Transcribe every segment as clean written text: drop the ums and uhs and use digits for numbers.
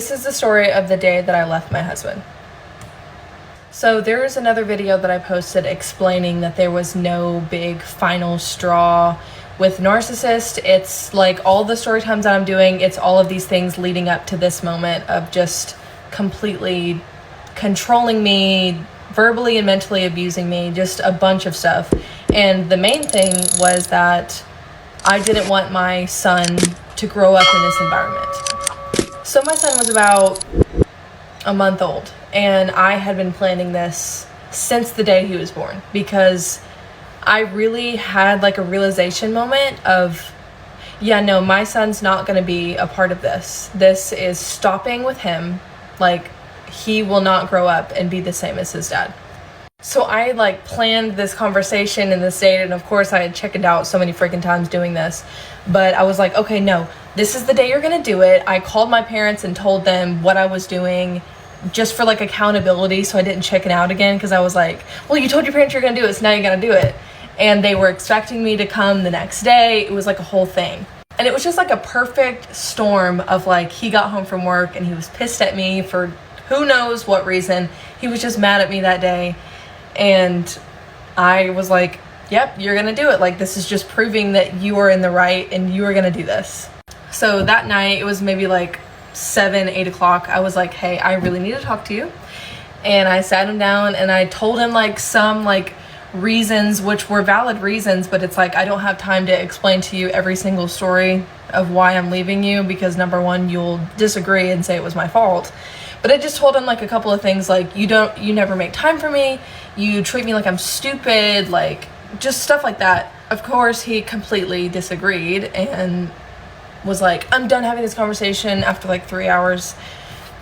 This is the story of the day that I left my husband. So there is another video that I posted explaining that there was no big final straw with Narcissist. It's like all the story times that I'm doing, it's all of these things leading up to this moment of just completely controlling me, verbally and mentally abusing me, just a bunch of stuff. And the main thing was that I didn't want my son to grow up in this environment. So my son was about a month old, and I had been planning this since the day he was born, because I really had like a realization moment of, yeah, no, my son's not going to be a part of this. This is stopping with him. Like, he will not grow up and be the same as his dad. So I like planned this conversation and this date, and of course I had chickened out so many freaking times doing this, but I was like, okay, no, this is the day you're gonna do it. I called my parents and told them what I was doing, just for like accountability, so I didn't chicken out again, because I was like, well, you told your parents you're gonna do it, so now you gotta do it. And they were expecting me to come the next day. It was like a whole thing. And it was just like a perfect storm of like, he got home from work and he was pissed at me for who knows what reason. He was just mad at me that day. And I was like, yep, you're gonna do it. Like, this is just proving that you are in the right and you are gonna do this. So that night, it was maybe like 7, 8 o'clock. I was like, hey, I really need to talk to you. And I sat him down and I told him like some like reasons, which were valid reasons, but it's like, I don't have time to explain to you every single story of why I'm leaving you, because number one, you'll disagree and say it was my fault. But I just told him like a couple of things, like, you never make time for me, you treat me like I'm stupid, like just stuff like that. Of course, he completely disagreed and was like, I'm done having this conversation after like 3 hours,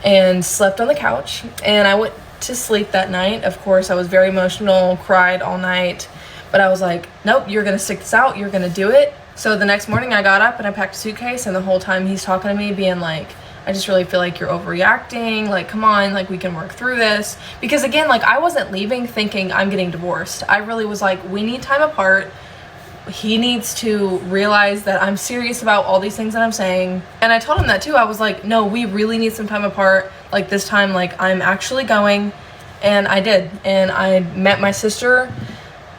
and slept on the couch. And I went to sleep that night. Of course, I was very emotional, cried all night, but I was like, nope, you're gonna stick this out, you're gonna do it. So the next morning I got up and I packed a suitcase, and the whole time he's talking to me being like, I just really feel like you're overreacting, like, come on, like, we can work through this. Because again, like, I wasn't leaving thinking I'm getting divorced. I really was like, we need time apart. He needs to realize that I'm serious about all these things that I'm saying. And I told him that too. I was like, no, we really need some time apart. Like, this time, like, I'm actually going. And I did. And I met my sister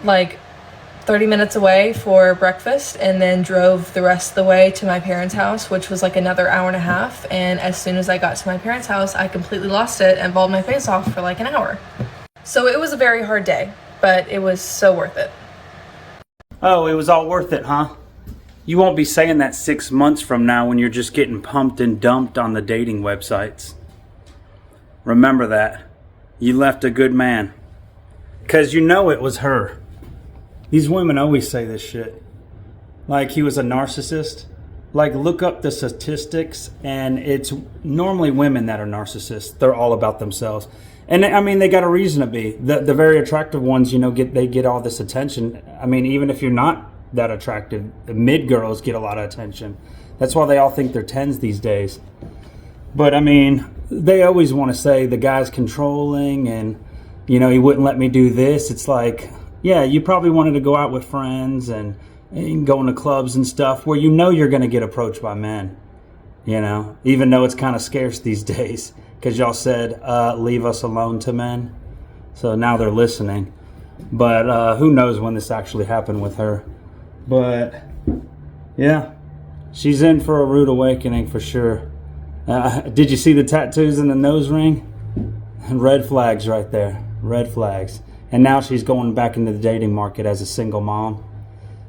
like 30 minutes away for breakfast, and then drove the rest of the way to my parents' house, which was like another hour and a half. And as soon as I got to my parents' house, I completely lost it and bawled my face off for like an hour. So it was a very hard day, but it was so worth it. Oh, it was all worth it, huh? You won't be saying that 6 months from now when you're just getting pumped and dumped on the dating websites. Remember that. You left a good man. 'Cause you know it was her. These women always say this shit. Like he was a narcissist. Like, look up the statistics, and it's normally women that are narcissists. They're all about themselves. And I mean, they got a reason to be. The very attractive ones, you know, they get all this attention. I mean, even if you're not that attractive, the mid girls get a lot of attention. That's why they all think they're 10s these days. But I mean, they always want to say the guy's controlling and, you know, he wouldn't let me do this. It's like, yeah, you probably wanted to go out with friends and go into clubs and stuff where you know you're going to get approached by men, you know, even though it's kind of scarce these days, because y'all said, leave us alone to men. So now they're listening. But who knows when this actually happened with her. But yeah, she's in for a rude awakening for sure. Did you see the tattoos in the nose ring? Red flags right there. Red flags. And now she's going back into the dating market as a single mom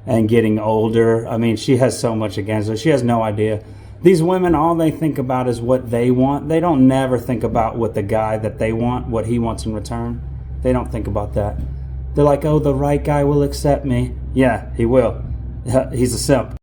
and getting older. I mean, she has so much against her. She has no idea. These women, all they think about is what they want. They don't never think about what the guy that they want, what he wants in return. They don't think about that. They're like, oh, the right guy will accept me. Yeah, he will. He's a simp.